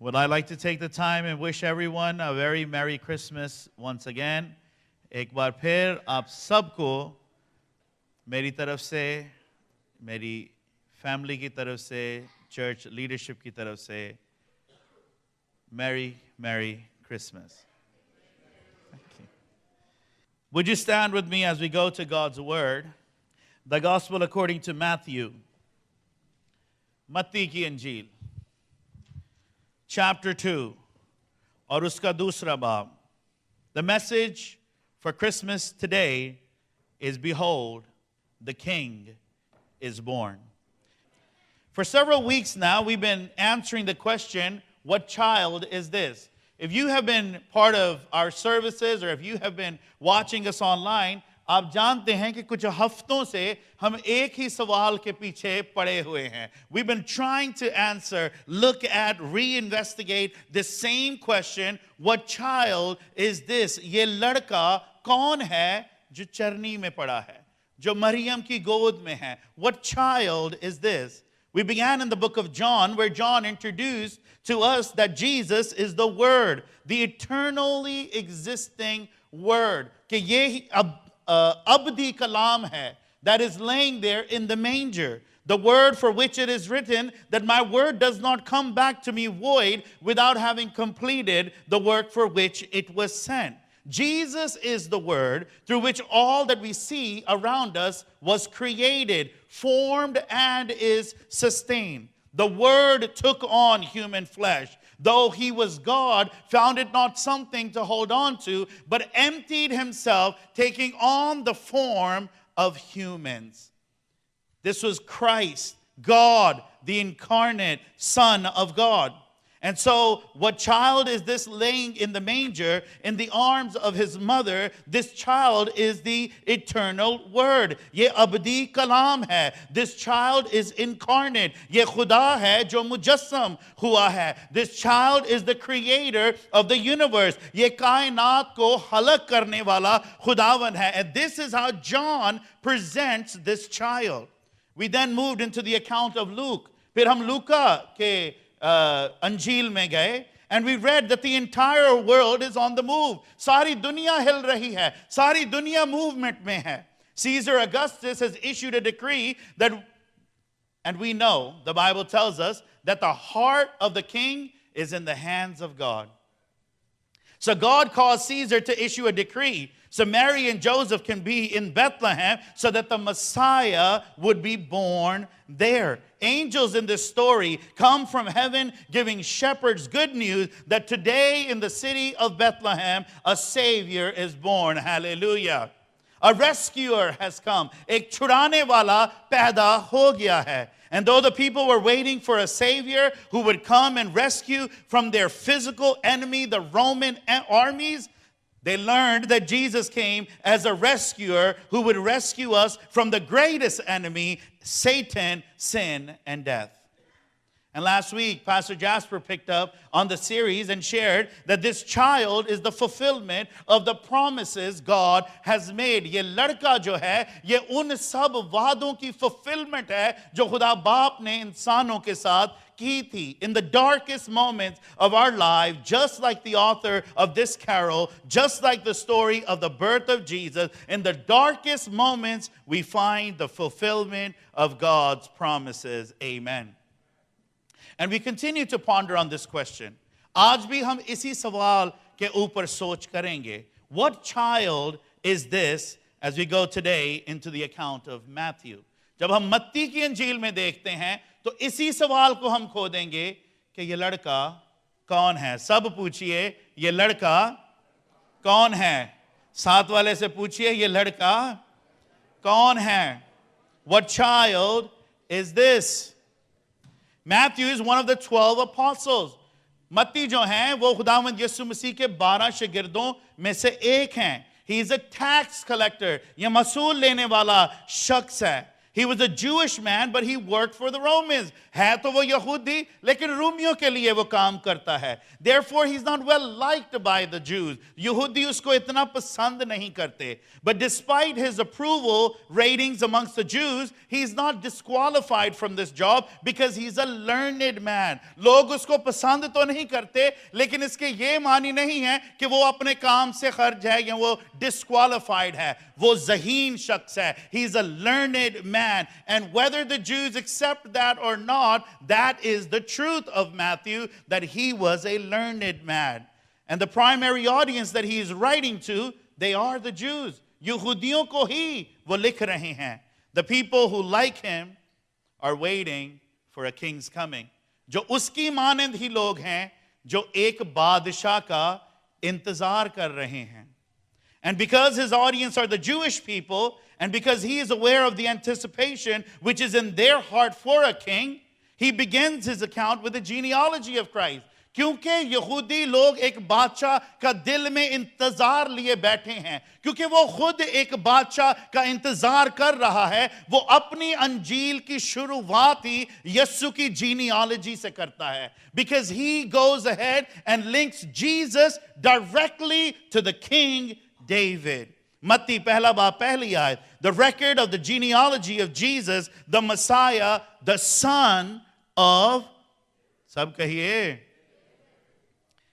Would I like to take the time and wish everyone a very Merry Christmas once again. एक बार फिर आप सबको मेरी तरफ से, मेरी फैमिली की तरफ से, चर्च लीडरशिप की तरफ से Merry Christmas. Thank you. Would you stand with me as we go to God's Word? The Gospel according to Matthew. मत्ती की इंजील chapter 2 और उसका दूसरा बाब. The message for Christmas today is, Behold, the King is born. For several weeks now, we've been answering the question, what child is this? If you have been part of our services or if you have been watching us online, आप जानते हैं कि कुछ हफ्तों से हम एक ही सवाल के पीछे पड़े हुए हैं. We've been trying to answer, look at, reinvestigate this same question, what child is this? ये लड़का कौन है जो चरनी में पड़ा है, जो मरियम की गोद में है? What child is this? We began in the book of John, where John introduced to us that Jesus is the Word, the eternally existing Word. कि ये abdi kalam hai that is laying there in the manger, the word for which it is written that my word does not come back to me void without having completed the work for which it was sent. Jesus is the word through which all that we see around us was created, formed, and is sustained. The word took on human flesh. Though he was God, found it not something to hold on to, but emptied himself, taking on the form of humans. This was Christ, God, the incarnate Son of God. And so, what child is this laying in the manger in the arms of his mother? This child is the eternal Word. Ye abdi kalam hai. This child is incarnate. Ye khuda hai jo mujassam hua hai. This child is the creator of the universe. Ye kainat ko halak karne wala khudawan hai. And this is how John presents this child. We then moved into the account of Luke. Phir hum Luca ke अंजील में गए, and we read that the entire world is on the move. सारी दुनिया हिल रही है, सारी दुनिया movement में है. Caesar Augustus has issued a decree that, and we know, the Bible tells us, that the heart of the king is in the hands of God. So God caused Caesar to issue a decree so Mary and Joseph can be in Bethlehem so that the Messiah would be born there. Angels in this story come from heaven giving shepherds good news that today in the city of Bethlehem a Savior is born. Hallelujah. A rescuer has come. Ek churane wala paida ho gaya hai. And though the people were waiting for a Savior who would come and rescue from their physical enemy, the Roman armies, they learned that Jesus came as a rescuer who would rescue us from the greatest enemy, Satan, sin, and death. And last week, Pastor Jasper picked up on the series and shared that this child is the fulfillment of the promises God has made. ये लड़का जो है, ये उन सब वादों की fulfillment है जो खुदा बाप ने इंसानों के साथ की थी. In the darkest moments of our life, just like the author of this carol, just like the story of the birth of Jesus, in the darkest moments we find the fulfillment of God's promises. Amen. And we continue to ponder on this question. आज भी हम इसी सवाल के ऊपर सोच करेंगे. What child is this as we go today into the account of Matthew? जब हम मत्ती की इंजील में देखते हैं तो इसी सवाल को हम खोदेंगे कि ये लड़का कौन है. सब पूछिए, ये लड़का कौन है? साथ वाले से पूछिए, ये लड़का कौन है? What child is this? Matthew is one of the 12 apostles. मत्ती जो हैं वो खुदावंद यीशु मसीह के 12 शागिर्दों में से एक हैं. He is a tax collector. ये मसूल लेने वाला शख्स है. He was a Jewish man, but he worked for the Romans. है तो वो यहूदी, लेकिन रोमियों के लिए वो काम करता है. Therefore, he's not well liked by the Jews. यहूदी उसको इतना पसंद नहीं करते. But despite his approval ratings amongst the Jews, he's not disqualified from this job because he's a learned man. लोग उसको पसंद तो नहीं करते, लेकिन इसके ये मानी नहीं है कि वो अपने काम से खर्च है या वो disqualified है. वो ज़हीन शख्स है. He's a learned man. And whether the Jews accept that or not, that is the truth of Matthew, that he was a learned man. And the primary audience that he is writing to, they are the Jews. यहूदियों को ही वो लिख रहे हैं. The people who like him are waiting for a king's coming. जो उसकी मानंद ही लोग हैं, जो एक बादशाह का इंतजार कर रहे हैं. And because his audience are the Jewish people, and because he is aware of the anticipation which is in their heart for a king, he begins his account with the genealogy of Christ. क्योंकि यहूदी लोग एक बादशाह का दिल में इंतजार लिए बैठे हैं, क्योंकि वो खुद एक बादशाह का इंतजार कर रहा है, वो अपनी अंजील की शुरुआत ही यीशु की genealogy से करता है. Because he goes ahead and links Jesus directly to the King David. मत्ती पहला बाब पहली आयत. The record of the genealogy of Jesus, the Messiah, the son of, सब कहिए.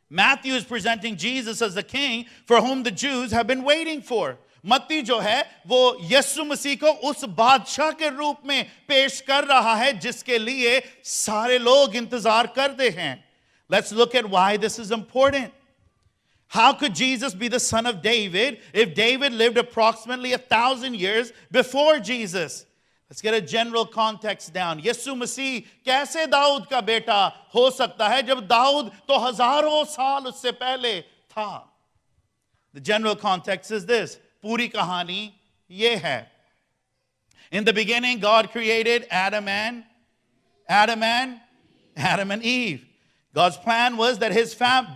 Matthew is presenting Jesus as the king for whom the Jews have been waiting for. मत्ती जो है वो यीशु मसीह को उस बादशाह के रूप में पेश कर रहा है जिसके लिए सारे लोग इंतजार करते हैं. Let's look at why this is important. How could Jesus be the son of David if David lived approximately 1,000 years before Jesus? Let's get a general context down. यीशु मसीह कैसे दाऊद का बेटा हो सकता है जब दाऊद तो हजारों साल उससे पहले था? The general context is this. पूरी कहानी ये है. In the beginning, God created Adam and Eve. God's plan was that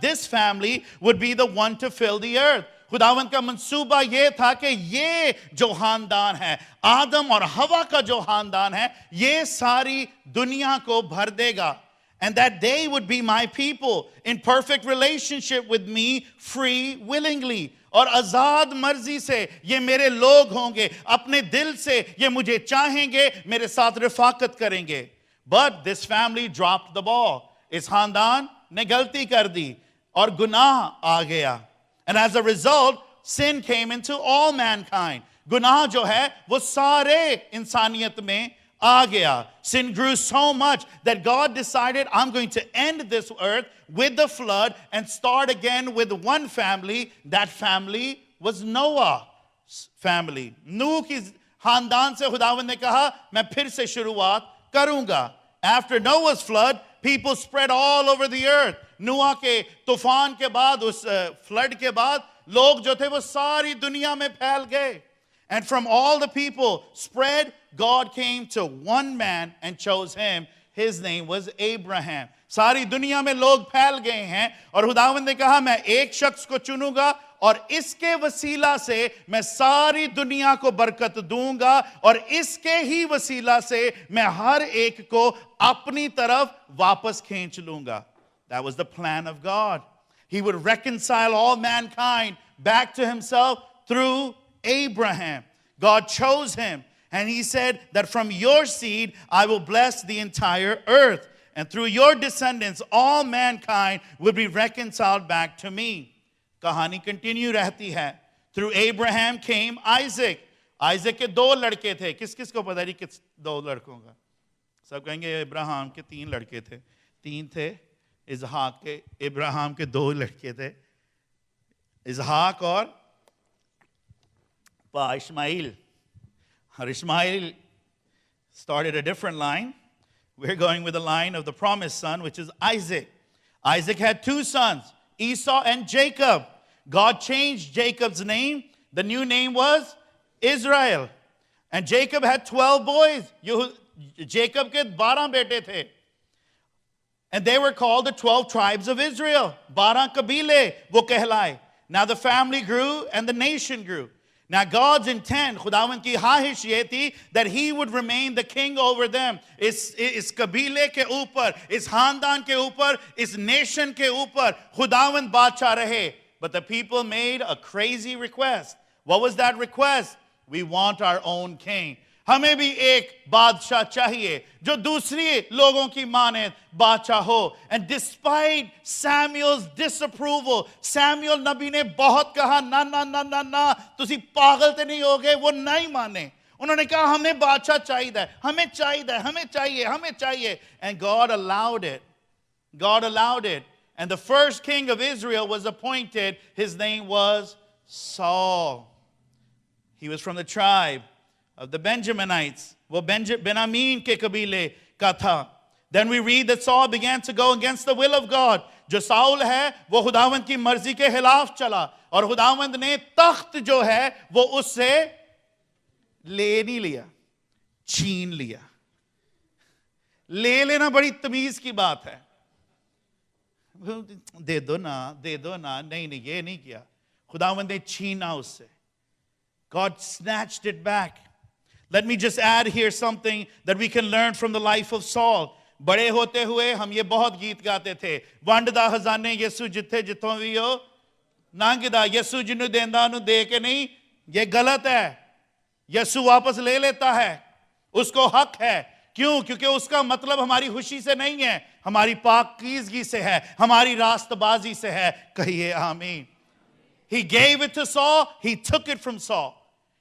this family would be the one to fill the earth. खुदावंद का मंसूबा ये था कि ये जो खानदान है, आदम और हवा का जो खानदान है, ये सारी दुनिया को भर देगा. And that they would be my people in perfect relationship with me, free, willingly. और आजाद मर्जी से ये मेरे लोग होंगे, अपने दिल से ये मुझे चाहेंगे, मेरे साथ रिफाकत करेंगे. But this family dropped the ball. इस खानदान ने गलती कर दी और गुनाह आ गया. And as a result, sin came into all mankind. गुनाह जो है वो सारे इंसानियत में आ गया. Sin grew so much that God decided, I'm going to end this earth with the flood and start again with one family. That family was Noah's family. नूह की खानदान से खुदावंद ने कहा मैं फिर से शुरुआत करूंगा. After Noah's flood, people spread all over the earth. नूह के तूफान के बाद, उस फ्लड के बाद, लोग जो थे वो सारी दुनिया में फैल गए. And from all the people spread, God came to one man and chose him. His name was Abraham. सारी दुनिया में लोग फैल गए हैं और खुदावंद ने कहा मैं एक शख्स को चुनूंगा और इसके वसीला से मैं सारी दुनिया को बरकत दूंगा और इसके ही वसीला से मैं हर एक को अपनी तरफ वापस खींच लूंगा. That was the plan of God. He would reconcile all mankind back to himself through Abraham. God chose him, and he said that from your seed I will bless the entire earth, and through your descendants all mankind will be reconciled back to me. कहानी continue रहती है. Through Abraham came Isaac. Isaac के दो लड़के थे. किस किस को पता नहीं किस दो लड़कों का? सब कहेंगे इब्राहिम के तीन लड़के थे. तीन थे. इसहाक के, इब्राहिम के दो लड़के थे. इसहाक और Ishmael. Ishmael started a different line. We're going with the line of the promised son, which is Isaac. Isaac had two sons, Esau and Jacob. God changed Jacob's name. The new name was Israel. And Jacob had 12 boys. Jacob के 12 बेटे थे. And they were called the 12 tribes of Israel. 12 कबीले वो कहलाए. Now the family grew and the nation grew. Now God's intent, खुदावंद की ख्वाहिश ये थी that he would remain the king over them. इस कबीले के ऊपर, इस खानदान के ऊपर, इस nation के ऊपर खुदावंद बादशाह रहे. But the people made a crazy request. What was that request? We want our own king. हमें भी एक बादशाह चाहिए जो दूसरी लोगों की माने बादशाह हो. And despite Samuel's disapproval, Samuel नबी ने बहुत कहा ना ना ना ना ना, तुसी पागल तो नहीं हो गए. वो नहीं माने. उन्होंने कहा हमें बादशाह चाहिए, हमें चाहिए, हमें चाहिए, हमें चाहिए. And God allowed it. God allowed it. And the first king of Israel was appointed. His name was Saul. He was from the tribe of the Benjaminites. वो बेनामीन के कबीले का था. Then we read that Saul began to go against the will of God. जो Saul है वो खुदावंद की मर्जी के खिलाफ चला और खुदावंद ने तख्त जो है वो उससे ले नहीं लिया, छीन लिया. ले लेना बड़ी तमीज की बात है. दे दो ना, नहीं ये नहीं किया. खुदावंद ने छीना उससे. God snatched it back. Let me just add here something that we can learn from the life of Saul. बड़े होते हुए हम ये बहुत गीत गाते थे. वंडदा खजाने यसु जिथे जिथों भी हो नांगदा यसु जिन्नु देंदा नु दे के नहीं. ये गलत है. यसु वापस ले लेता है. उसको हक है. क्यों? क्योंकि उसका मतलब हमारी खुशी से नहीं है, हमारी पाकीज़गी से है, हमारी रास्तबाजी से है. कहिए आमीन. He gave it to Saul. He took it from Saul.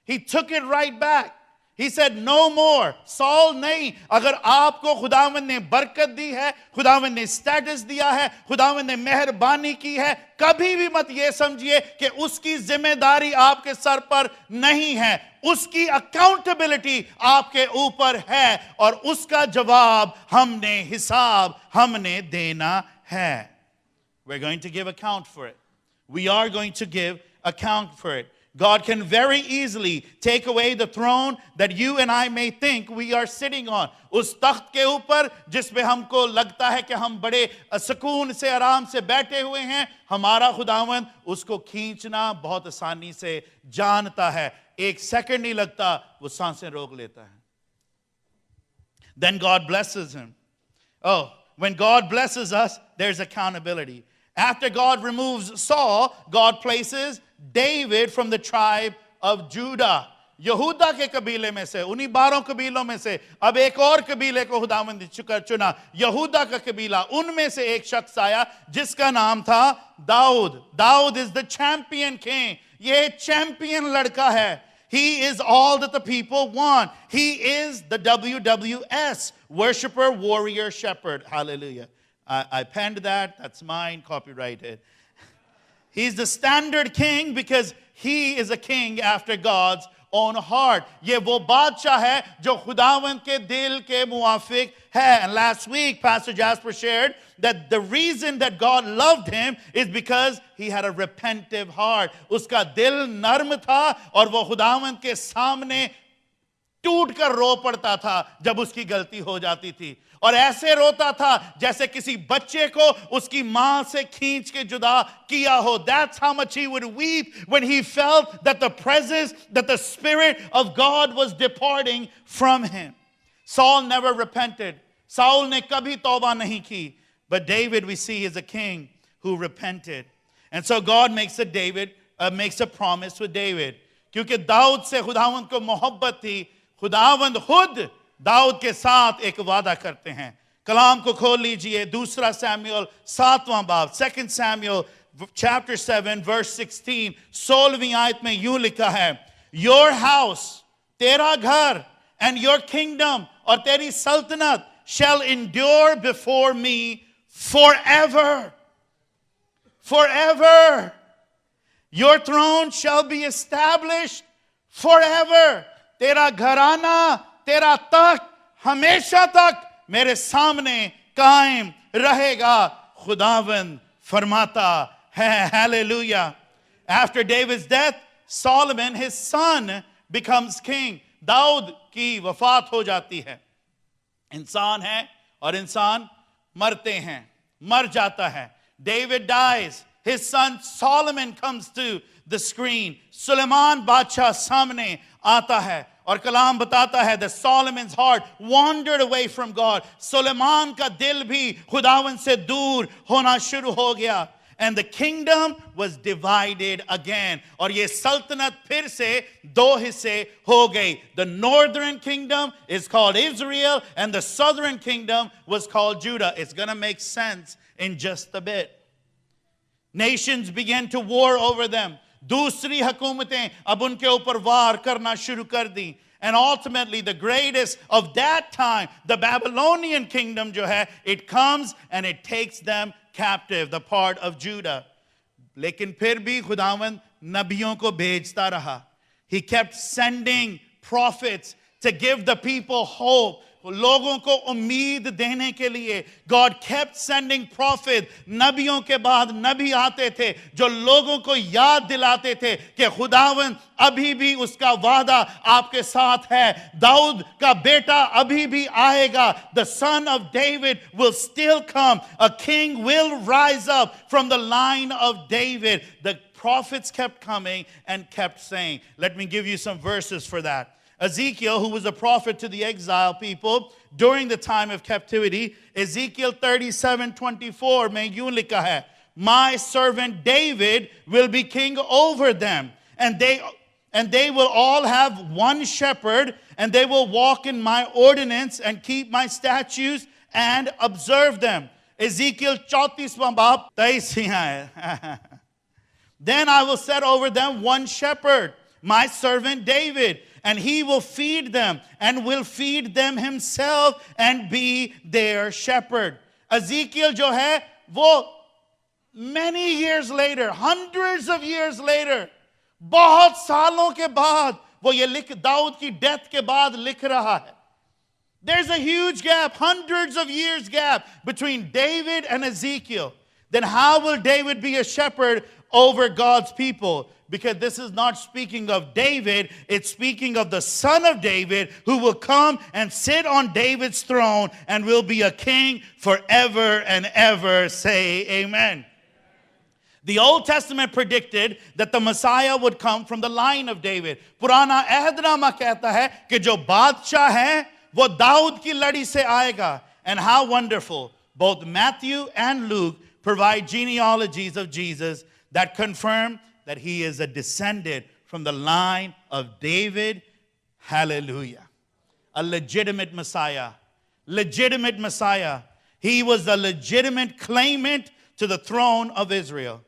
He took it right back. He said, no more. Saul नहीं. अगर आपको खुदावंद ने बरकत दी है, खुदावंद ने स्टेटस दिया है, खुदावंद ने मेहरबानी की है, कभी भी मत ये समझिए कि उसकी जिम्मेदारी आपके सर पर नहीं है. उसकी अकाउंटेबिलिटी आपके ऊपर है और उसका जवाब हिसाब हमने देना है. We're going to give account for it. We are going to give account for it. God can very easily take away the throne that you and I may think we are sitting on. उस तख्त के ऊपर जिसमें हमको लगता है कि हम बड़े सुकून से आराम से बैठे हुए हैं, हमारा खुदावंद उसको खींचना बहुत आसानी से जानता है. एक सेकंड नहीं लगता, वो सांसें रोक लेता है. Then God blesses him. Oh, when God blesses us, there's accountability. After God removes Saul, God places David from the tribe of Judah. यहूदा के कबीले में से, उन्हीं 12 कबीलों में से अब एक और कबीले को खुदावंद ने चुना. यहूदा का कबीला, उनमें से एक शख्स आया जिसका नाम था Dawood. Dawood is the champion king. ये चैंपियन लड़का है. He is all that the people want. He is the WWS, worshiper, warrior, shepherd. Hallelujah. I penned that. That's mine, copyrighted. He's the standard king because he is a king after God's own heart. ये वो बादशाह है जो खुदावंद के दिल के मुआफिक है. And last week, Pastor Jasper shared that the reason that God loved him is because he had a repentive heart. उसका दिल नर्म था और वो खुदावंद के सामने टूट कर रो पड़ता था जब उसकी गलती हो जाती थी. और ऐसे रोता था जैसे किसी बच्चे को उसकी मां से खींच के जुदा किया हो. That's how much he would weep when he felt that the presence, that the spirit of God was departing from him. Saul never repented. Saul ने कभी तौबा नहीं की. But David, we see, is a king who repented. And so God makes a promise with David. क्योंकि दाऊद से खुदावंद को मोहब्बत थी, खुदावंद खुद दाऊद के साथ एक वादा करते हैं. कलाम को खोल लीजिए. 2 Samuel 7वां बाब, 2 Samuel chapter 7 verse 16. 16वीं आयत में यूं लिखा है, your house, तेरा घर, and your kingdom, और तेरी सल्तनत shall endure before me forever. Forever. Your throne shall be established forever. तेरा घराना, तेरा तख्त हमेशा तक मेरे सामने कायम रहेगा, खुदावंद फरमाता है. Hallelujah. After David's death, Solomon, his son, becomes king. Dawood की वफात हो जाती है. इंसान है और इंसान मरते हैं, मर जाता है. David dies. his son Solomon comes to the screen. Suleiman बादशाह सामने आता है और कलाम बताता है that Solomon's heart wandered away from God. Suleman का दिल भी खुदावन से दूर होना शुरू हो गया. And the kingdom was divided again. और ये सल्तनत फिर से दो हिस्से हो गई. The northern kingdom is called Israel and the southern kingdom was called Judah. It's going to make sense in just a bit. Nations began to war over them. दूसरी हुकूमतें अब उनके ऊपर वार करना शुरू कर दी. And ultimately the greatest of that time, the Babylonian kingdom जो है, it comes and it takes them captive, the part of Judah. लेकिन फिर भी खुदावंद नबियों को भेजता रहा. He kept sending prophets to give the people hope. लोगों को उम्मीद देने के लिए God kept sending prophets. नबियों के बाद नबी आते थे जो लोगों को याद दिलाते थे कि खुदावन अभी भी उसका वादा आपके साथ है. दाऊद का बेटा अभी भी आएगा. The son of David will still come. A king will rise up from the line of David. The prophets kept coming and kept saying. Let me give you some verses for that. Ezekiel, who was a prophet to the exile people during the time of captivity, Ezekiel 37:24 में यूं लिखा है, my servant David will be king over them, and they will all have one shepherd, and they will walk in my ordinance and keep my statutes and observe them. Ezekiel 34 बाब 23 है. Then I will set over them one shepherd, my servant David, and he will feed them and will feed them himself and be their shepherd. Ezekiel जो है वो many years later, hundreds of years later, बहुत सालों के बाद वो ये लिख दाऊद की डेथ के बाद लिख रहा है. There's a huge gap, hundreds of years gap between David and Ezekiel. Then how will David be a shepherd over God's people? Because this is not speaking of David, it's speaking of the son of David who will come and sit on David's throne and will be a king forever and ever. Say amen. The Old Testament predicted that the Messiah would come from the line of David. पुराना अहदनामा कहता है कि जो बादशाह है वो दाऊद की लड़ी से आएगा. And how wonderful. Both Matthew and Luke provide genealogies of Jesus that confirm that he is a descendant from the line of David. Hallelujah. A legitimate Messiah. Legitimate Messiah. He was a legitimate claimant to the throne of Israel.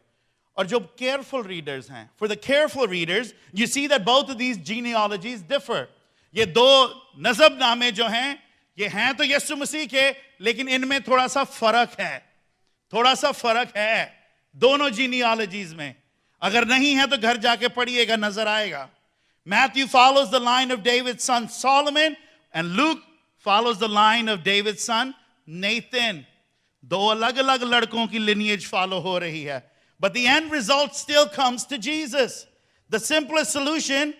और जो careful readers हैं, for the careful readers, you see that both of these genealogies differ. ये दो नसबनामे जो हैं, ये हैं तो यीशु मसीह के, लेकिन इनमें थोड़ा सा फर्क है. थोड़ा सा फर्क है दोनों genealogies में. अगर नहीं है तो घर जाके पढ़िएगा, नजर आएगा. Matthew follows the line of David's son Solomon, and Luke follows the line of David's son Nathan. दो अलग-अलग लड़कों की lineage follow हो रही है. But the end result still comes to Jesus. The simplest solution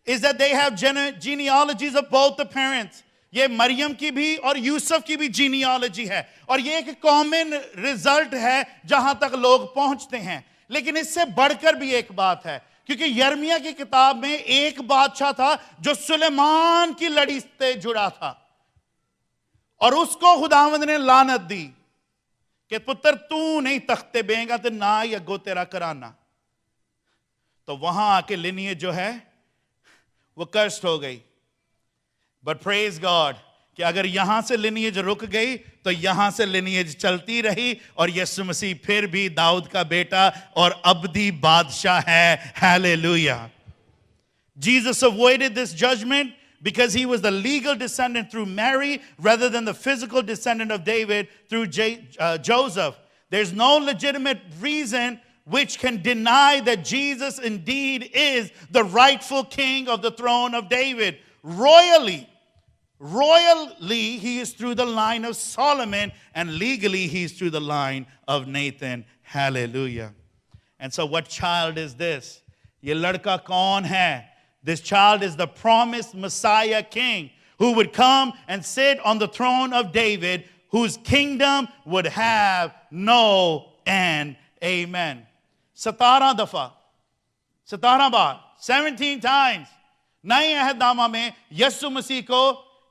is that they have genealogies of both the parents. ये मरियम की भी और यूसुफ की भी genealogy है. और ये एक common result है जहां तक लोग पहुंचते हैं. लेकिन इससे बढ़कर भी एक बात है, क्योंकि यर्मिया की किताब में एक बादशाह था जो सुलेमान की लड़ी से जुड़ा था, और उसको खुदावंद ने लानत दी कि पुत्र तू नहीं तख्ते बेगा तो ना ही अगो तेरा कराना. तो वहां आके लिनिएज जो है वो कर्स्ट हो गई. बट प्रेज गॉड कि अगर यहां से लिनिएज रुक गई तो यहां से लिनिएज चलती रही, और यीशु मसीह फिर भी दाऊद का बेटा और अब्दी बादशाह है. Hallelujah. Jesus avoided this judgment because he was the legal descendant through Mary rather than the physical descendant of David through Joseph. There's no legitimate reason which can deny that Jesus indeed is the rightful king of the throne of David. Royally, he is through the line of Solomon, and legally he is through the line of Nathan. Hallelujah. And so what child is this? Ye ladka kaun hai? This child is the promised Messiah king who would come and sit on the throne of David, whose kingdom would have no end. Amen. 17 दफा, 17 बार, 17 times नए अहदनामा में यीशु मसीह को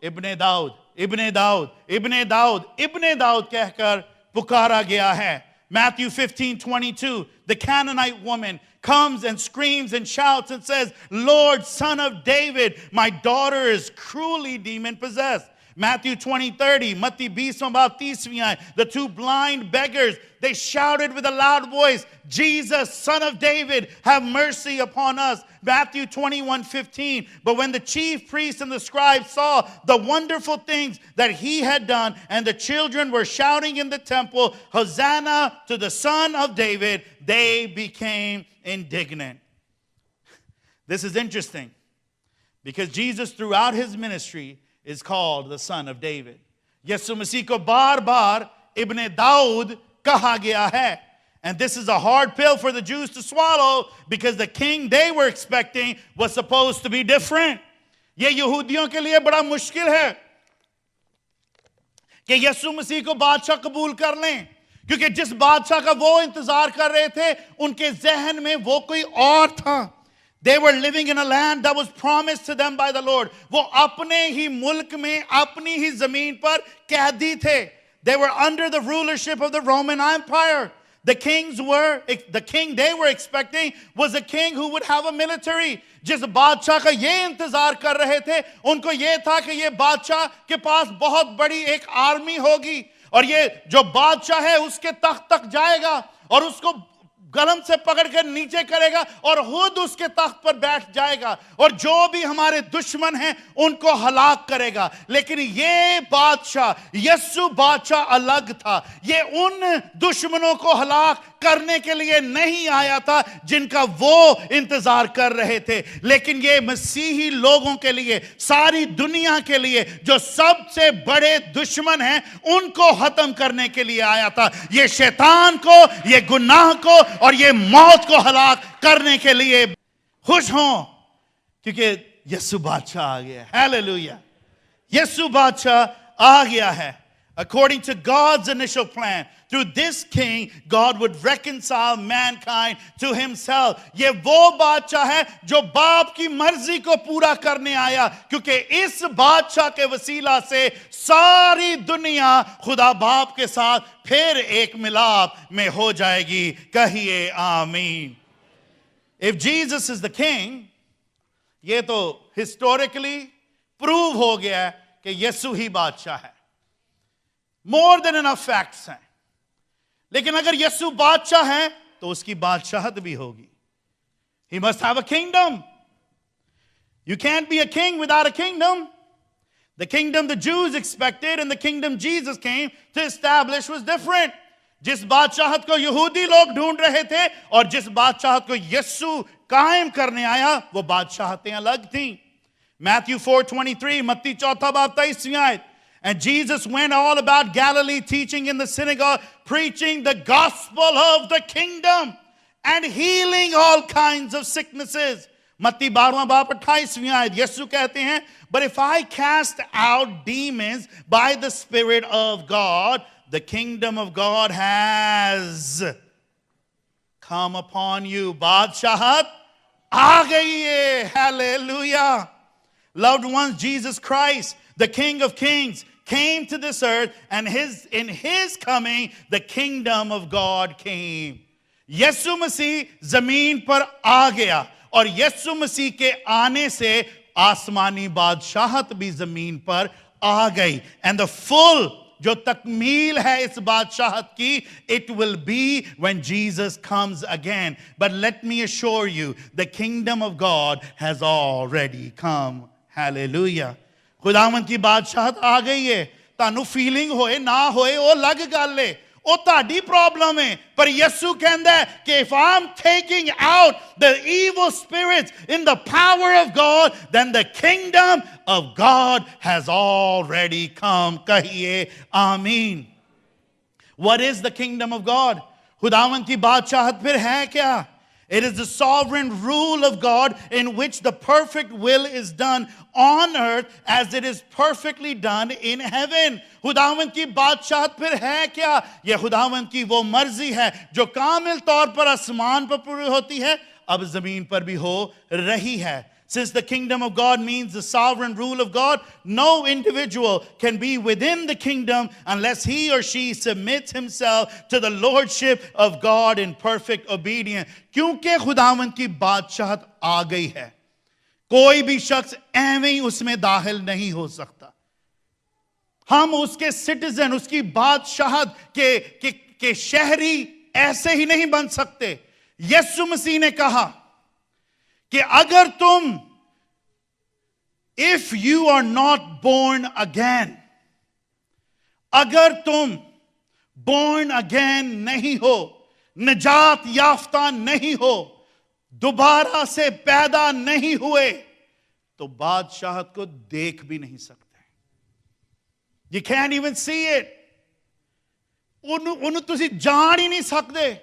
इब्ने दाऊद, इब्ने दाऊद, इब्ने दाऊद, इब्ने दाऊद कहकर पुकारा गया है. Matthew 15:22, the Canaanite woman comes and screams and shouts and says, Lord, son of David, my daughter is cruelly demon-possessed. Matthew 20:30, Matti 20:30, the two blind beggars, they shouted with a loud voice, Jesus, son of David, have mercy upon us. Matthew 21:15, but when the chief priests and the scribes saw the wonderful things that he had done, and the children were shouting in the temple, Hosanna to the son of David, they became indignant. This is interesting because Jesus throughout his ministry is called the son of David. यीशु मसीह को बार-बार इब्ने दाऊद कहा गया है. And this is a hard pill for the Jews to swallow because the king they were expecting was supposed to be different. ये यहूदियों के लिए बड़ा मुश्किल है कि यीशु मसीह को बादशाह कबूल कर लें, क्योंकि जिस बादशाह का वो इंतजार कर रहे थे उनके जहन में वो कोई और था. They were living in a land that was promised to them by the Lord. वो अपने ही मुल्क में अपनी ही जमीन पर कैदी थे. They were under the rulership of the Roman Empire. The king they were expecting was a king who would have a military. जिस बादशाह का ये इंतजार कर रहे थे उनको ये था कि ये बादशाह के पास बहुत बड़ी एक आर्मी होगी और ये जो बादशाह है उसके तख्त तक जाएगा और उसको गलम से पकड़कर नीचे करेगा और खुद उसके तख्त पर बैठ जाएगा और जो भी हमारे दुश्मन हैं उनको हलाक करेगा. लेकिन ये बादशाह यीशु बादशाह अलग था. ये उन दुश्मनों को हलाक करने के लिए नहीं आया था जिनका वो इंतजार कर रहे थे, लेकिन ये मसीही लोगों के लिए, सारी दुनिया के लिए जो सबसे बड़े दुश्मन हैं उनको खत्म करने के लिए आया था. ये शैतान को, ये गुनाह को और ये मौत को हलाक करने के लिए. खुश हों क्योंकि यीशु बादशाह आ गया. हालेलुया. यीशु बादशाह आ गया है. According to God's initial plan, through this king, God would reconcile mankind to himself. ये वो बादशाह है जो बाप की मर्जी को पूरा करने आया, क्योंकि इस बादशाह के वसीला से सारी दुनिया खुदा बाप के साथ फिर एक मिलाप में हो जाएगी. कहिए आमीन. If Jesus is the king, ये तो historically prove हो गया कि यीशु ही बादशाह है. More than enough facts हैं. लेकिन अगर यीशु बादशाह है तो उसकी बादशाहत भी होगी. He must have a kingdom. You can't be a king without a kingdom. The kingdom the Jews expected and the kingdom Jesus came to establish was different. जिस बादशाहत को यहूदी लोग ढूंढ रहे थे और जिस बादशाहत को यीशु कायम करने आया वो बादशाहतें अलग थीं. Matthew 4:23, मत्ती 4:23. And Jesus went all about Galilee, teaching in the synagogue, preaching the gospel of the kingdom, and healing all kinds of sicknesses. मत्ती 12:28. यीशु कहते हैं, but if I cast out demons by the Spirit of God, the kingdom of God has come upon you. बादशाहत आ गई है. Hallelujah. Loved ones, Jesus Christ, the King of Kings, came to this earth, and in his coming the kingdom of God came. यीशु मसीह जमीन पर आ गया और यीशु मसीह के आने से आसमानी बादशाहत भी जमीन पर आ गई. And the full जो तकमील है इस बादशाहत की, it will be when Jesus comes again. But let me assure you, the kingdom of God has already come. Hallelujah. खुदावंद की बादशाहत आ गई है. तानू फीलिंग होए ना होए वो अलग गल है, वो ताड़ी प्रॉब्लम है. पर यीशु कहंदा है कि if I'm taking out the evil spirits in the power of God, then the kingdom of God has already come. कहिए आमीन. What is the kingdom of God? खुदावंद की बादशाहत फिर है क्या? It is the sovereign rule of God in which the perfect will is done on earth as it is perfectly done in heaven. खुदावंद की बादशाहत फिर है क्या? यह खुदावंद की वो मर्जी है जो कामिल तौर पर आसमान पर पूरी होती है, अब जमीन पर भी हो रही है. Since the kingdom of God means the sovereign rule of God, no individual can be within the kingdom unless he or she submits himself to the lordship of God in perfect obedience. क्योंकि खुदावंद की बादशाहत आ गई है, कोई भी शख्स ऐਵੇਂ ही उसमें दाखिल नहीं हो सकता. हम उसके सिटीजन, उसकी बादशाहत के शहरी ऐसे ही नहीं बन सकते. यीशु मसीह ने कहा कि अगर तुम, if you are not born again, अगर तुम born again नहीं हो, निजात याफ्ता नहीं हो, दोबारा से पैदा नहीं हुए, तो बादशाहत को देख भी नहीं सकते. You can't even see it. ਉਹਨੂੰ ਤੁਸੀਂ ਜਾਣ ਹੀ ਨਹੀਂ ਸਕਦੇ.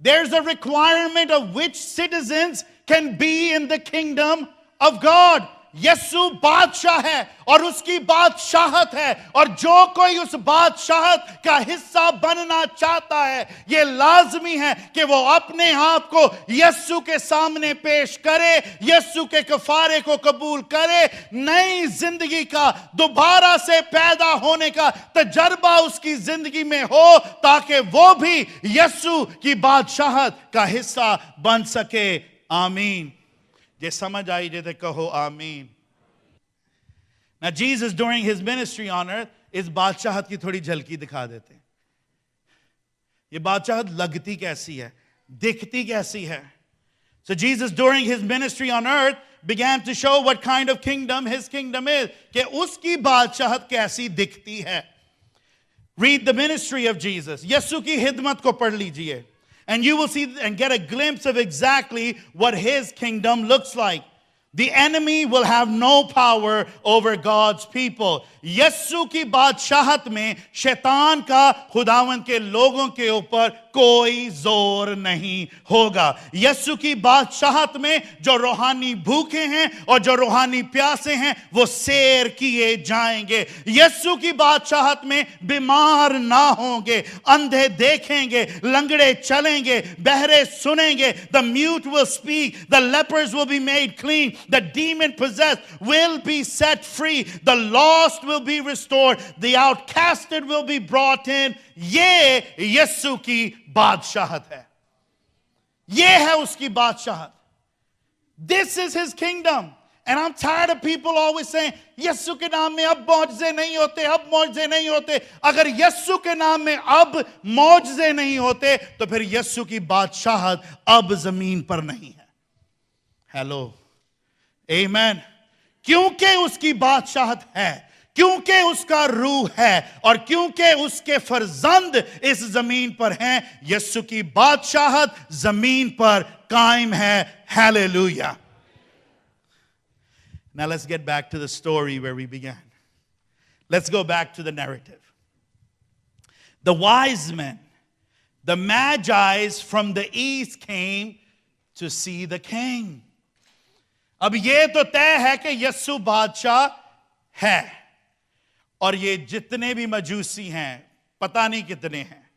There's a requirement of which citizens can be in the kingdom of God. यीशु बादशाह है और उसकी बादशाहत है, और जो कोई उस बादशाहत का हिस्सा बनना चाहता है, यह लाजमी है कि वो अपने आप को यीशु के सामने पेश करे, यीशु के कफारे को कबूल करे, नई जिंदगी का, दोबारा से पैदा होने का तजर्बा उसकी जिंदगी में हो, ताकि वो भी यीशु की बादशाहत का हिस्सा बन सके. आमीन. जे समझ आई जे तो कहो आमीन. Now Jesus during his ministry on earth इस बादशाहत की थोड़ी झलकी दिखा देते हैं. ये बादशाहत लगती कैसी है, दिखती कैसी है. So Jesus during his ministry on earth began to show what kind of kingdom his kingdom is, कि उसकी बादशाहत कैसी दिखती है. Read the ministry of Jesus. यीशु की खिदमत को पढ़ लीजिए. And you will see and get a glimpse of exactly what his kingdom looks like. The enemy will have no power over God's people. यीशु की बादशाहत में शैतान का खुदावंद के लोगों के ऊपर कोई जोर नहीं होगा. यीशु की बादशाहत में जो रूहानी भूखे हैं और जो रूहानी प्यासे हैं, वो सैर किए जाएंगे. यीशु की बादशाहत में बीमार ना होंगे, अंधे देखेंगे, लंगड़े चलेंगे, बहरे सुनेंगे. The mute will speak, the lepers will be made clean, the demon possessed will be set free, the lost will be restored, the outcasted will be brought in. ये यीशु की बादशाहत है. ये है उसकी बादशाहत. This is his kingdom. And I'm tired of people always saying, यीशु के नाम में अब मौजज़े नहीं होते, अब मौजज़े नहीं होते. अगर यीशु के नाम में अब मौजज़े नहीं होते, तो फिर यीशु की बादशाहत अब जमीन पर नहीं है. हेलो, आमेन. क्योंकि उसकी बादशाहत है, क्योंकि उसका रूह है, और क्योंकि उसके फर्जंद इस जमीन पर हैं, यीशु की बादशाहत जमीन पर कायम है. Hallelujah. Now let's get back to the story where we began. Let's go back to the narrative. The wise men, the magi's from the east came to see the king. अब ये तो तय है कि यीशु बादशाह है, और ये जितने भी मजूसी हैं, पता नहीं कितने हैं.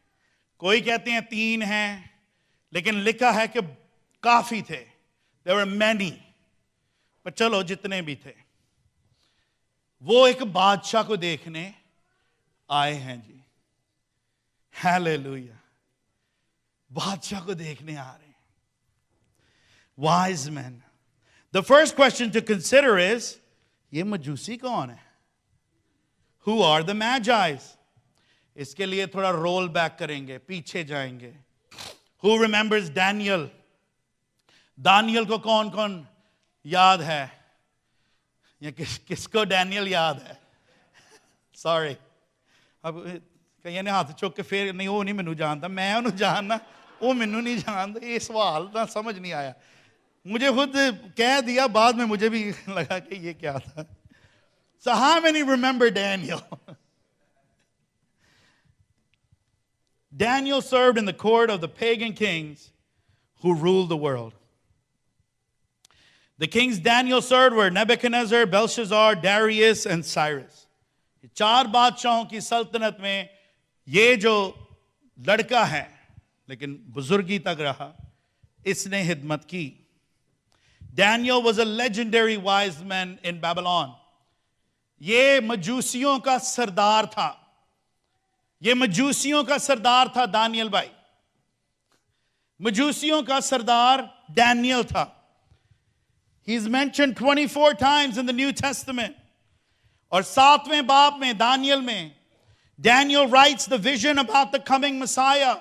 कोई कहते हैं 3 हैं, लेकिन लिखा है कि काफी थे. There were many. पर चलो जितने भी थे, वो एक बादशाह को देखने आए हैं जी. हालेलुया. बादशाह को देखने आ रहे हैं. Wise men. The first question to consider is, ये मजूसी कौन है? Who are the magi's? इसके लिए थोड़ा रोल बैक करेंगे, पीछे जाएंगे. Who remembers Daniel? दानियल को कौन कौन याद है? या किसको डैनियल याद है? सॉरी, अब कई ने हाथ चुक के फिर नहीं, वो नहीं मैनू जानता, मैं उन्हें जानना, वो मैनू नहीं जानता. ये सवाल ना समझ नहीं आया. मुझे खुद कह दिया, बाद में मुझे भी लगा कि ये क्या था. So how many remember Daniel? Daniel served in the court of the pagan kings who ruled the world. The kings Daniel's third were Nebuchadnezzar, Belshazzar, Darius, and Cyrus. 4 बादशाहों की सल्तनत में ये जो लड़का है, लेकिन बुजुर्गी तक रहा, इसने हिदमत की. Daniel was a legendary wise man in Babylon. ये मजूसियों का सरदार था. ये मजूसियों का सरदार था दानियल भाई. मजूसियों का सरदार डैनियल था. He's mentioned 24 times in the New Testament. और 7वें बाब में दानियल में Daniel writes the vision about the coming Messiah.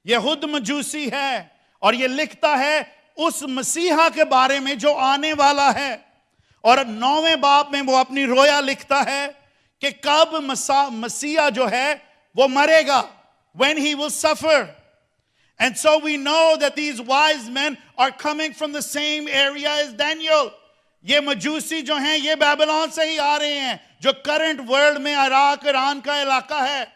ये खुद मजूसी है और ये लिखता है उस मसीहा के बारे में जो आने वाला है. और 9वें बाब में वो अपनी रोया लिखता है कि कब मसीहा जो है वो मरेगा, when he will suffer. And so we know that these wise men are coming from the same area as Daniel. ये मजूसी जो हैं ये बाबिलोन से ही आ रहे हैं, जो करंट वर्ल्ड में इराक ईरान का इलाका है.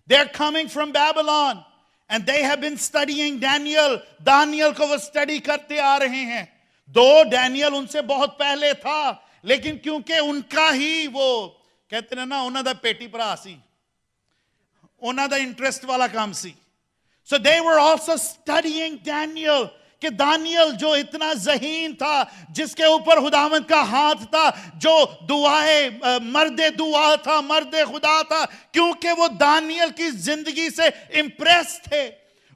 They're coming from Babylon and they have been studying Daniel. Daniel को वो स्टडी करते आ रहे हैं. दो डैनियल उनसे बहुत पहले था, लेकिन क्योंकि उनका ही वो कहते हैं ना उन्हां दा पेटी भरा सी, उन्हां दा इंटरेस्ट वाला काम सी. So they were also studying Daniel. कि दानियल जो इतना ज़हीन था, जिसके ऊपर खुदावंद का हाथ था, जो दुआए मर्दे दुआ था, मर्दे खुदा था, क्योंकि वो दानियल की जिंदगी से इंप्रेस थे,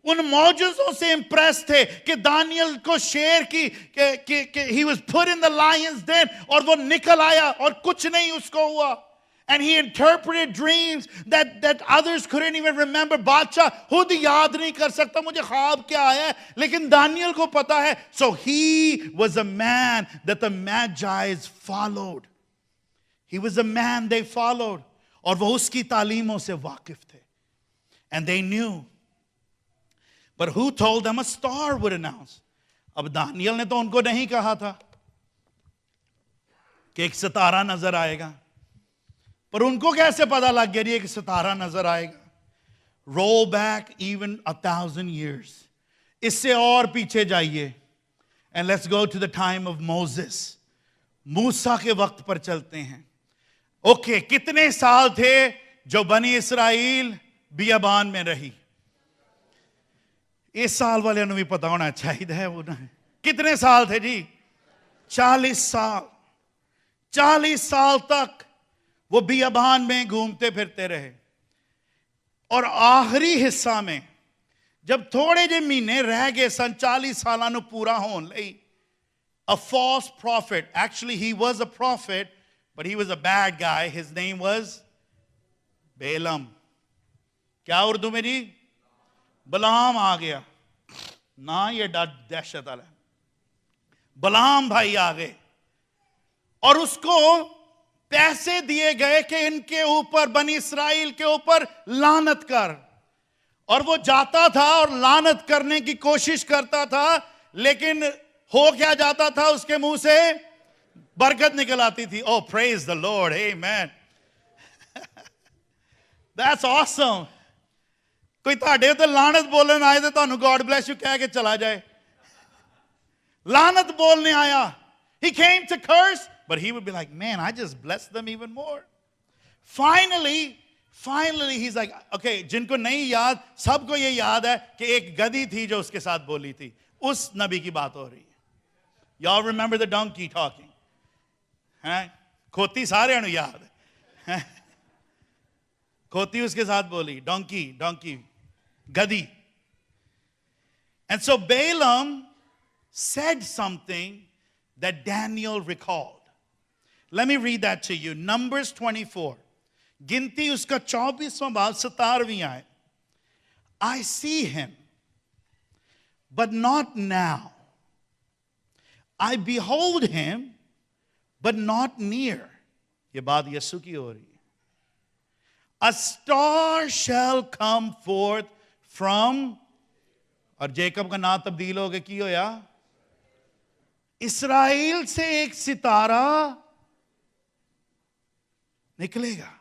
उन मौजूदों से इंप्रेस थे कि दानियल को शेर की he was put in the lion's den और वो निकल आया और कुछ नहीं उसको हुआ. And he interpreted dreams that others couldn't even remember. बादशाह खुद याद नहीं कर सकता मुझे ख्वाब क्या आया है, लेकिन दानियल को पता है. So he was a man that the Magi's followed. He was a man they followed. और वो उसकी तालीमों से वाकिफ थे. And they knew. But who told them a star would announce? अब दानियल ने तो उनको नहीं कहा था कि एक सितारा नजर आएगा. पर उनको कैसे पता लग गया ये कि सितारा नजर आएगा? Roll back even 1,000 years. इससे और पीछे जाइए. And let's go to the time of Moses. मूसा के वक्त पर चलते हैं. ओके, कितने साल थे जो बनी इसराइल बियाबान में रही? इस साल वाले भी पता होना चाहिए है वो ना. कितने साल थे जी? 40 साल. 40 साल तक वो बियाबान में घूमते फिरते रहे. और आखिरी हिस्सा में जब थोड़े जे महीने रह गए सन 40 सालां नु पूरा होने लई, a false prophet, actually he was a prophet but he was a bad guy, his name was Balaam. क्या उर्दू में जी? बलाम आ गया ना, ये दहशत वाला. बलाम भाई आ गए और उसको पैसे दिए गए कि इनके ऊपर, बनी इस्राइल के ऊपर लानत कर. और वो जाता था और लानत करने की कोशिश करता था, लेकिन हो क्या जाता था? उसके मुंह से बरकत निकल आती थी. Oh, praise the Lord, amen. That's awesome. कोई ताड़े तो लानत बोलने आए थे, तानू God bless you कह के चला जाए. लानत बोलने आया. He came to curse, but he would be like, man, I just blessed them even more. Finally, he's like, okay, जिनको नहीं याद, सबको ये याद है कि एक गधी थी जो उसके साथ बोली थी. उस नबी की बात हो रही है. Y'all remember the donkey talking? हैं? खोती सारे नु याद है. खोती उसके साथ बोली, donkey, गधी. And so Balaam said something that Daniel recalled. Let me read that to you. Numbers 24. गिनती उसका 24वां बाब 17वीं आए. I see him, but not now. I behold him, but not near. ये बात यीशु की हो रही है. A star shall come forth from, और जेकब का नाम तब्दील हो गया की होया? इस्राएल से एक सितारा निकलेगा.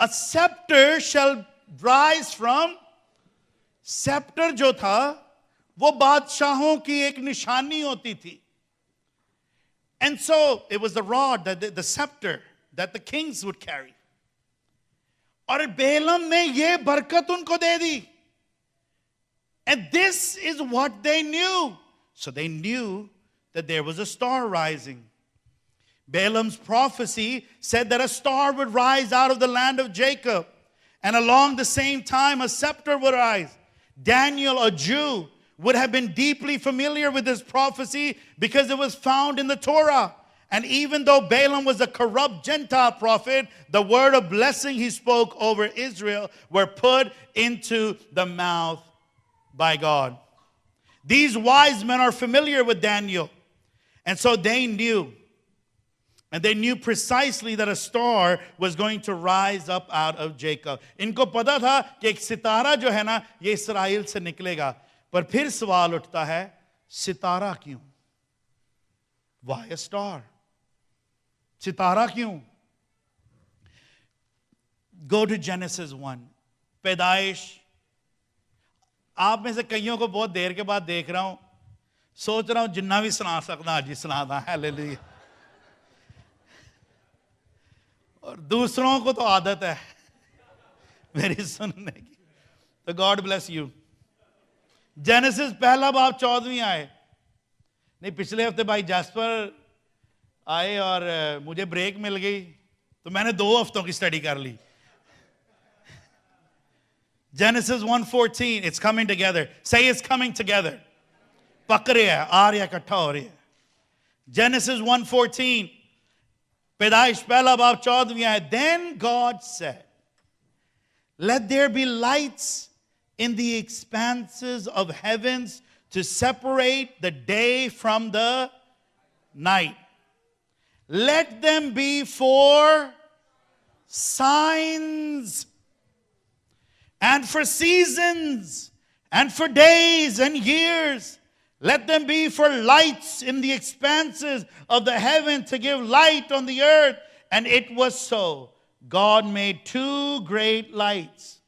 A scepter shall rise from, scepter जो था वो बादशाहों की एक निशानी होती थी. And so it was the rod, the scepter that the kings would carry. और बेलम ने ये बरकत उनको दे दी. And this is what they knew. So they knew that there was a star rising. Balaam's prophecy said that a star would rise out of the land of Jacob. And along the same time, a scepter would rise. Daniel, a Jew, would have been deeply familiar with this prophecy because it was found in the Torah. And even though Balaam was a corrupt Gentile prophet, the word of blessing he spoke over Israel were put into the mouth by God. These wise men are familiar with Daniel. And so they knew. And they knew precisely that a star was going to rise up out of Jacob. इनको पता था कि एक सितारा जो है ना ये इस्राएल से निकलेगा. पर फिर सवाल उठता है, सितारा क्यों? Why a star? सितारा क्यों? Go to Genesis 1. पैदाइश. आप में से कईयों को बहुत देर के बाद देख रहा हूं. सोच रहा हूं जिन्ना भी सुना सकता आज ही सुनाता. हालेलुया. और दूसरों को तो आदत है मेरी सुनने की. तो गॉड ब्लेस यू. जेनेसिस पहला बाब 14वीं आए. नहीं, पिछले हफ्ते भाई जैस्पर आए और मुझे ब्रेक मिल गई तो मैंने 2 हफ्तों की स्टडी कर ली. Genesis 1:14, it's coming together. Say it's coming together. पक रहे हैं, आ रहे हैं, इकट्ठा हो रहे हैं. Genesis 1:14, पैदाइश पहला बाब 14वीं आयत. Then God said, let there be lights in the expanses of heavens to separate the day from the night. Let them be for signs and for seasons and for days and years. Let them be for lights in the expanses of the heaven to give light on the earth. And it was so. God made 2 great lights.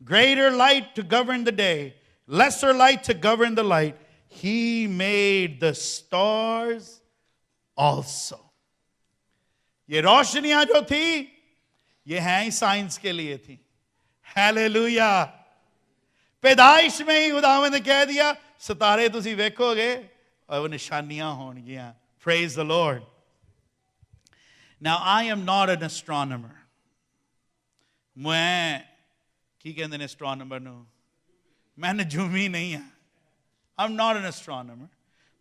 Greater light to govern the day, lesser light to govern the light. He made the stars also. ये रोशनियां जो थी ये हैं ही science के लिए थी. Hallelujah. पैदाइश में ही खुदावंद ने कह दिया सितारे तुसी वेखोगे और वो निशानियां होंगियां. Praise the Lord. Now I am not an astronomer. मैं की कहंदे ने astronomer ਨੂੰ मैं नजूमी नहीं हां. I'm not an astronomer,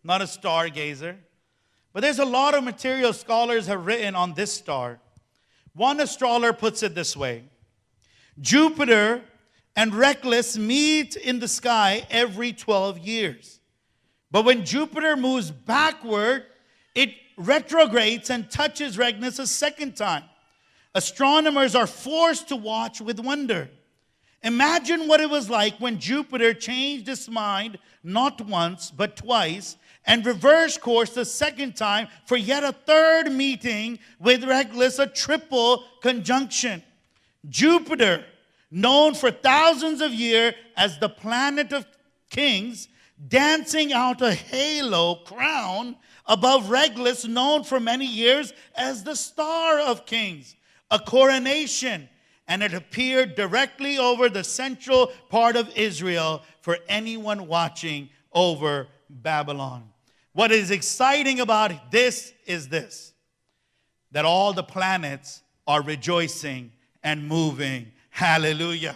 not a stargazer. But there's a lot of material scholars have written on this star. One astrologer puts it this way: Jupiter and Reckless meet in the sky every 12 years. But when Jupiter moves backward, it retrogrades and touches Reckless a second time. Astronomers are forced to watch with wonder. Imagine what it was like when Jupiter changed his mind not once but twice and reversed course the second time for yet a third meeting with Regulus, a triple conjunction. Jupiter, known for thousands of years as the planet of kings, dancing out a halo crown above Regulus, known for many years as the star of kings, a coronation, and it appeared directly over the central part of Israel for anyone watching over Babylon. What is exciting about this is this: that all the planets are rejoicing and moving. Hallelujah.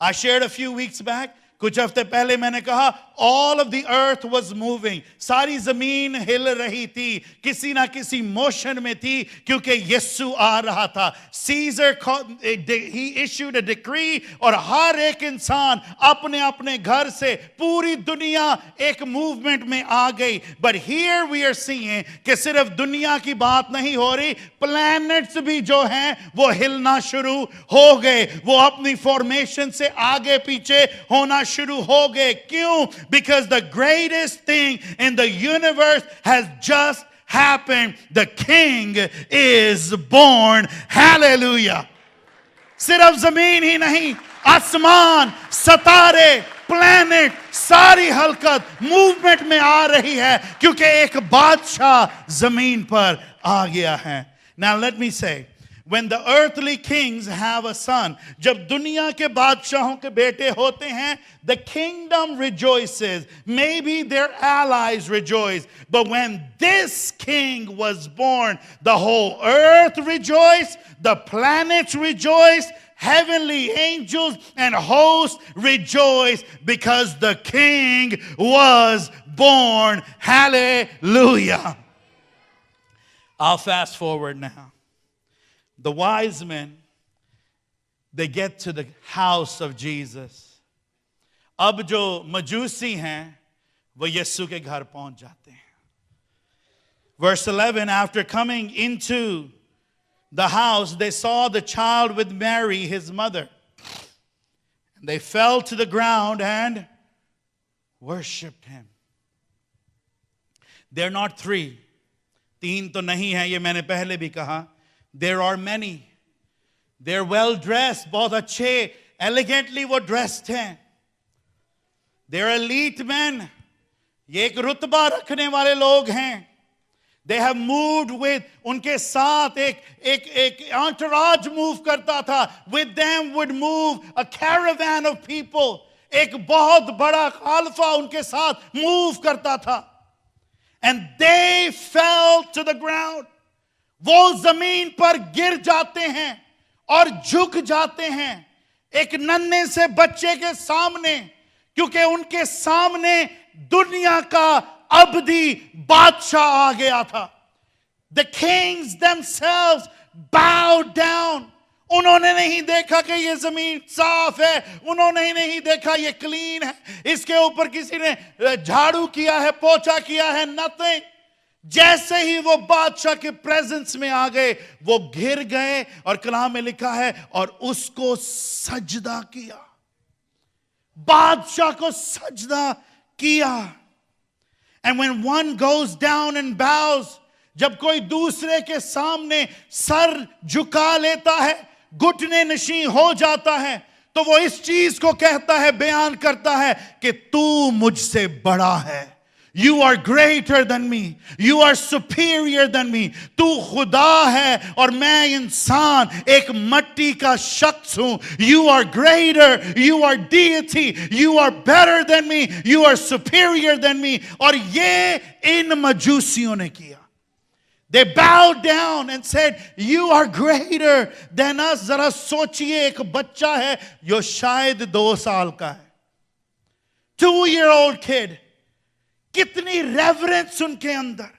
I shared a few weeks back, कुछ हफ्ते पहले मैंने कहा, all of the earth was moving. सारी जमीन हिल रही थी, किसी ना किसी मोशन में थी, क्योंकि यीशु आ रहा था. Caesar, he issued a decree, और हर एक इंसान अपने अपने घर से पूरी दुनिया एक मूवमेंट में आ गई. But here we are seeing कि सिर्फ दुनिया की बात नहीं हो रही, planets भी जो हैं वो हिलना शुरू हो गए. वो अपनी फॉर्मेशन से आगे पीछे होना शुरू हो गए. क्यों? Because the greatest thing in the universe has just happened. The king is born. Hallelujah. सिर्फ जमीन ही नहीं, आसमान, सितारे, प्लैनेट, सारी हलकत मूवमेंट में आ रही है क्योंकि एक बादशाह जमीन पर आ गया है. Now let me say, when the earthly kings have a son, जब दुनिया के बादशाहों के बेटे होते हैं, the kingdom rejoices. Maybe their allies rejoice. But when this king was born, the whole earth rejoiced, the planets rejoiced, heavenly angels and hosts rejoiced because the king was born. Hallelujah. I'll fast forward now. The wise men, they get to the house of Jesus. अब जो मजूसी हैं वो यीशु के घर पहुंच जाते हैं. Verse 11, after coming into the house, they saw the child with Mary, his mother. And they fell to the ground and worshipped him. They're not three. तीन तो नहीं है, ये मैंने पहले भी कहा. There are many. They're well dressed, बहुत अच्छे, elegantly वो dressed हैं. They're elite men. ये एक रुतबा रखने वाले लोग हैं. They have moved with, उनके साथ एक entourage move करता था. With them would move a caravan of people. एक बहुत बड़ा खालफा उनके साथ move करता था. And they fell to the ground. वो जमीन पर गिर जाते हैं और झुक जाते हैं एक नन्हे से बच्चे के सामने, क्योंकि उनके सामने दुनिया का अबदी बादशाह आ गया था. The kings themselves bowed down. उन्होंने नहीं देखा कि ये जमीन साफ है, उन्होंने नहीं देखा ये क्लीन है, इसके ऊपर किसी ने झाड़ू किया है, पोछा किया है, nothing. जैसे ही वो बादशाह के प्रेजेंस में आ गए, वो गिर गए और कलाम में लिखा है और उसको सजदा किया. बादशाह को सजदा किया. And when one goes down and bows, जब कोई दूसरे के सामने सर झुका लेता है, घुटने नशी हो जाता है, तो वो इस चीज को कहता है, बयान करता है कि तू मुझसे बड़ा है. You are greater than me. You are superior than me. तू खुदा है और मैं इंसान एक मट्टी का शख्स हूं. You are greater. You are deity. You are better than me. You are superior than me. और ये इन मजूसियों ने किया. They bowed down and said, you are greater than us. जरा सोचिए, एक बच्चा है जो शायद 2 साल का है. 2-year-old kid. कितनी रेवरेंस उनके अंदर,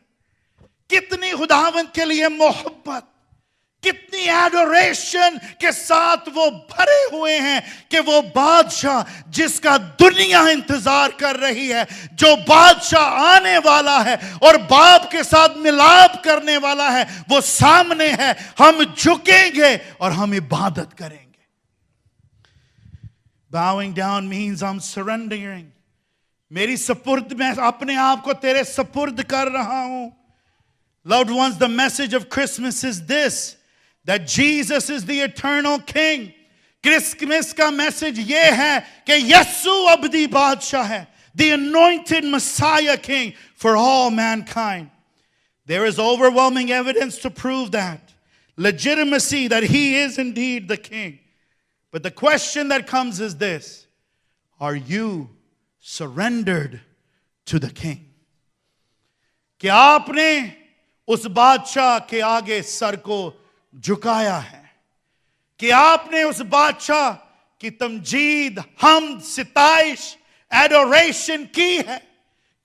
कितनी खुदावंद के लिए मोहब्बत, कितनी एडोरेशन के साथ वो भरे हुए हैं कि वो बादशाह जिसका दुनिया इंतजार कर रही है, जो बादशाह आने वाला है और बाप के साथ मिलाप करने वाला है, वो सामने है. हम झुकेंगे और हम इबादत करेंगे. Bowing down means I'm surrendering. मेरी सपुर्द, मैं अपने आप को तेरे सपुर्द कर रहा हूं. Loved ones, the message of Christmas is this, that Jesus is the eternal king. Christmas का मैसेज ये है कि यीशु अबदी बादशाह है, the anointed Messiah king for all mankind. There is overwhelming evidence to prove that, legitimacy that he is indeed the king. But the question that comes is this: are you surrendered to the king? कि आपने उस बादशाह के आगे sir को झुकाया है, कि आपने उस बादशाह की तमजीद, हम, सिताइश, एडोरेशन की है,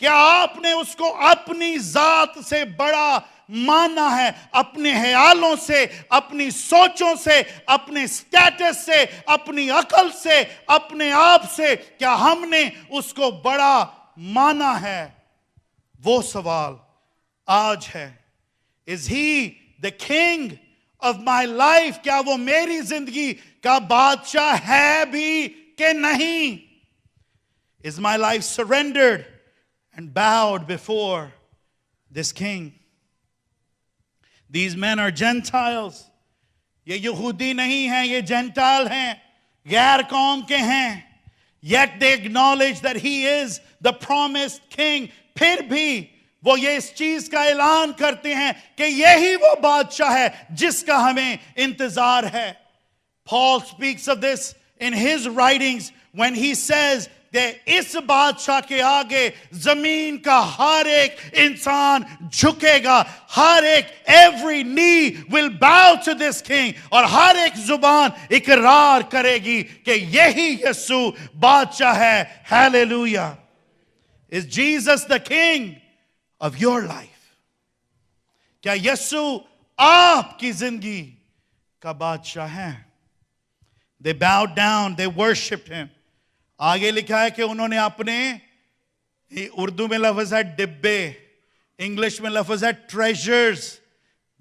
क्या आपने उसको अपनी जात से बड़ा माना है, अपने ख्यालों से, अपनी सोचों से, अपने स्टेटस से, अपनी अकल से, अपने आप से, क्या हमने उसको बड़ा माना है? वो सवाल आज है. Is he the king of my life? क्या वो मेरी जिंदगी का बादशाह है भी कि नहीं? Is my life surrendered and bowed before this king? These men are Gentiles. ये यहूदी नहीं हैं, ये जेंटाइल हैं, गैर कौम के हैं. Yet they acknowledge that he is the promised king. फिर भी वो ये इस चीज का ऐलान करते हैं कि यही वो बादशाह है जिसका हमें इंतजार है. Paul speaks of this in his writings when he says that इस बादशाह के आगे जमीन का हर एक इंसान झुकेगा. हर एक, every knee will bow to this king. और हर एक जुबान इकरार करेगी कि यही यीशु बादशाह है. Hallelujah. Is Jesus the king of your life? क्या यीशु आपकी जिंदगी का बादशाह है? They bowed down, they worshipped him. आगे लिखा है कि उन्होंने अपने, उर्दू में लफ्ज है डिब्बे, इंग्लिश में लफ्ज है ट्रेजर्स,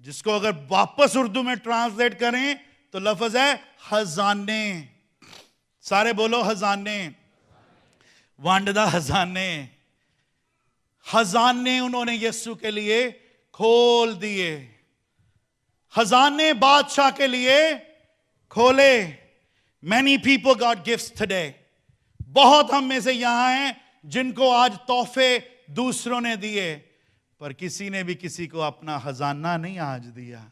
जिसको अगर वापस उर्दू में ट्रांसलेट करें तो लफ्ज है खजाने. सारे बोलो खजाने. वांडदा खजाने. खजाने उन्होंने यीशु के लिए खोल दिए. खजाने बादशाह के लिए खोले. Many people got gifts today. बहुत हम में से यहां हैं जिनको आज तोहफे दूसरों ने दिए, पर किसी ने भी किसी को अपना खजाना नहीं आज दिया.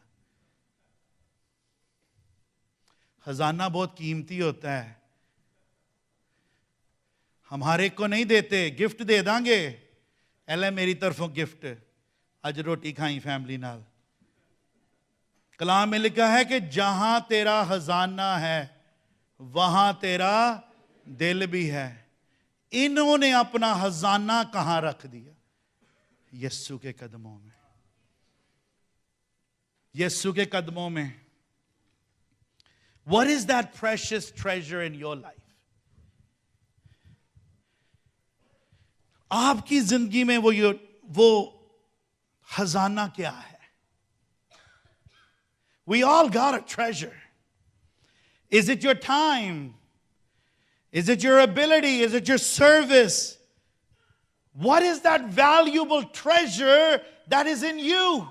खजाना बहुत कीमती होता है. हम हर एक को नहीं देते. गिफ्ट दे देंगे, एले मेरी तरफों गिफ्ट, आज रोटी खाई फैमिली नाल. कलाम में लिखा है कि जहां तेरा खजाना है वहां तेरा दिल भी है. इन्होंने अपना खजाना कहां रख दिया? यीशु के कदमों में. यीशु के कदमों में. What is that precious treasure in your life? आपकी जिंदगी में वो खजाना क्या है? We all got a treasure. Is it your time? Is it your ability? Is it your service? What is that valuable treasure that is in you?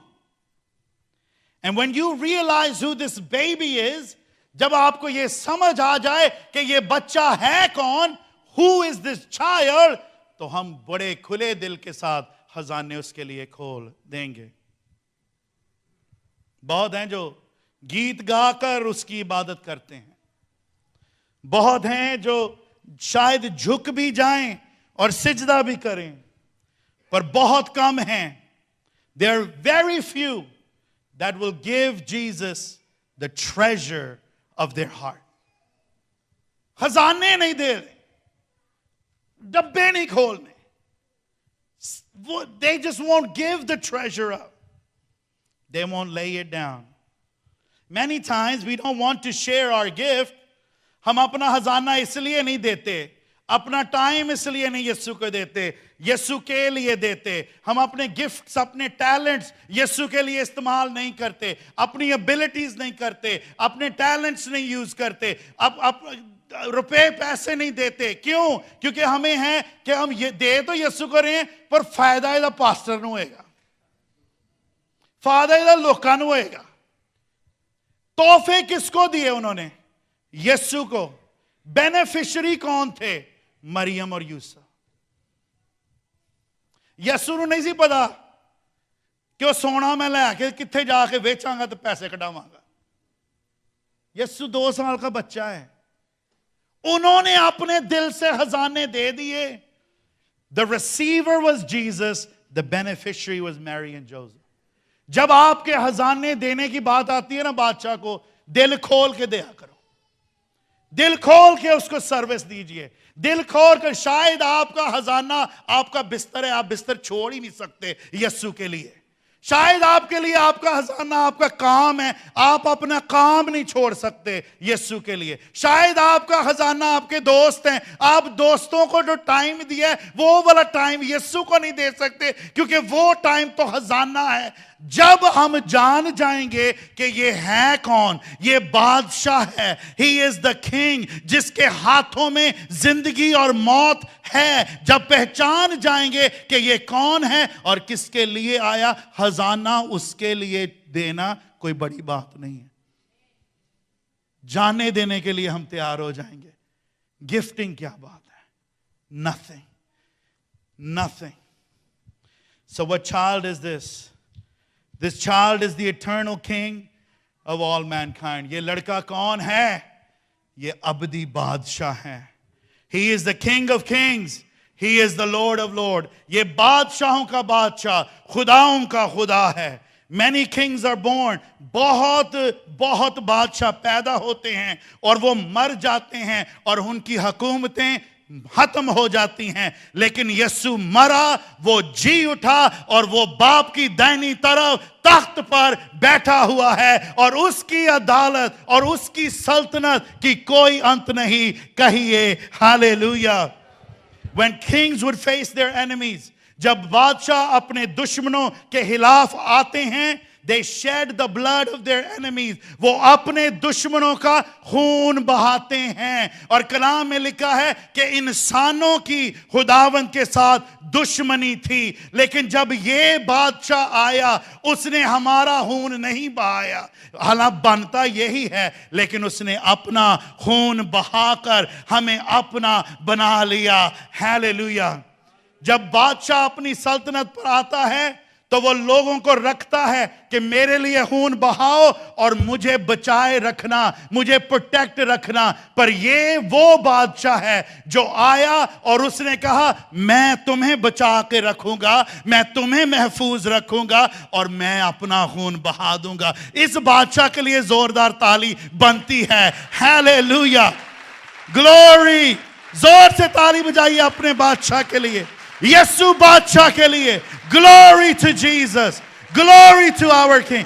And when you realize who this baby is, जब आपको ये समझ आ जाए कि ये बच्चा है कौन, who is this child, तो हम बड़े खुले दिल के साथ खजाने उसके लिए खोल देंगे. बहुत हैं जो गीत गाकर उसकी इबादत करते हैं. बहुत हैं जो शायद झुक भी जाएं और सिजदा भी करें, पर बहुत कम हैं. There are very few that will give Jesus the treasure of their heart. खजाने नहीं दे रहे, डब्बे नहीं खोलने. They just won't give the treasure up. They won't lay it down. Many times we don't want to share our gift. हम अपना खजाना इसलिए नहीं देते, अपना टाइम इसलिए नहीं यीशु को देते, यीशु के लिए देते. हम अपने गिफ्ट्स, अपने टैलेंट्स यीशु के लिए इस्तेमाल नहीं करते, अपनी एबिलिटीज नहीं करते, अपने टैलेंट्स नहीं यूज करते, रुपए पैसे नहीं देते. क्यों? क्योंकि हमें है कि हम ये दे तो यीशु को रहे हैं, पर फायदा ਇਹਦਾ ਪਾਸਟਰ ਨੂੰ ਹੋਏਗਾ, फायदा ਇਹਦਾ ਲੋਕਾਂ ਨੂੰ होएगा. तोहफे किसको दिए उन्होंने? यीशु को. बेनिफिशियरी कौन थे? मरियम और यूसुफ. यीशु ਨੂੰ नहीं सी पता कि वो सोना मैं लैके किथे जाके बेचांगा तो पैसे कढ़ावांगा. यीशु 2 साल का बच्चा है. उन्होंने अपने दिल से खजाने दे दिए. The receiver was Jesus, the beneficiary was Mary and Joseph. जब आपके खजाने देने की बात आती है ना बादशाह को, दिल खोल के दिया करो. दिल खोल के उसको सर्विस दीजिए. दिल खोल कर. शायद आपका खजाना आपका बिस्तर है, आप बिस्तर छोड़ ही नहीं सकते यीशु के लिए. शायद आपके लिए आपका खजाना आपका काम है, आप अपना काम नहीं छोड़ सकते यीशु के लिए. शायद आपका खजाना आपके दोस्त हैं, आप दोस्तों को जो टाइम दिया है वो वाला टाइम यीशु को नहीं दे सकते, क्योंकि वो टाइम तो खजाना है. जब हम जान जाएंगे कि ये है कौन, ये बादशाह है, ही इज द किंग, जिसके हाथों में जिंदगी और मौत है, जब पहचान जाएंगे कि ये कौन है और किसके लिए आया, खजाना उसके लिए देना कोई बड़ी बात नहीं है. जाने देने के लिए हम तैयार हो जाएंगे गिफ्टिंग क्या बात है? Nothing. Nothing. So what child is this? This child is the eternal king of all mankind. ये लड़का कौन है? ये अबदी बादशाह है. He is the king of kings. He is the Lord of lords. ये बादशाहों का बादशाह, खुदाओं का खुदा है. Many kings are born. बहुत बादशाह पैदा होते हैं और वो मर जाते हैं और उनकी हुकूमतें खत्म हो जाती हैं. लेकिन यीशु मरा, वो जी उठा और वो बाप की दाहिनी तरफ तख्त पर बैठा हुआ है और उसकी अदालत और उसकी सल्तनत की कोई अंत नहीं. कहिए hallelujah. When kings would face their enemies, जब बादशाह अपने दुश्मनों के खिलाफ आते हैं, they shed the blood of their enemies. वो अपने दुश्मनों का खून बहाते हैं. और कलाम में लिखा है कि इंसानों की खुदावंद के साथ दुश्मनी थी, लेकिन जब ये बादशाह आया उसने हमारा खून नहीं बहाया. हालांकि बनता यही है, लेकिन उसने अपना खून बहाकर हमें अपना बना लिया. हालेलुया. जब बादशाह अपनी सल्तनत पर आता है तो वो लोगों को रखता है कि मेरे लिए खून बहाओ और मुझे बचाए रखना, मुझे प्रोटेक्ट रखना. पर ये वो बादशाह है जो आया और उसने कहा मैं तुम्हें बचा के रखूंगा, मैं तुम्हें महफूज रखूंगा और मैं अपना खून बहा दूंगा. इस बादशाह के लिए जोरदार ताली बनती है. हालेलुया. ग्लोरी. जोर से ताली बजाइए अपने बादशाह के लिए, यीशु बादशाह के लिए. Glory to Jesus. Glory to our King.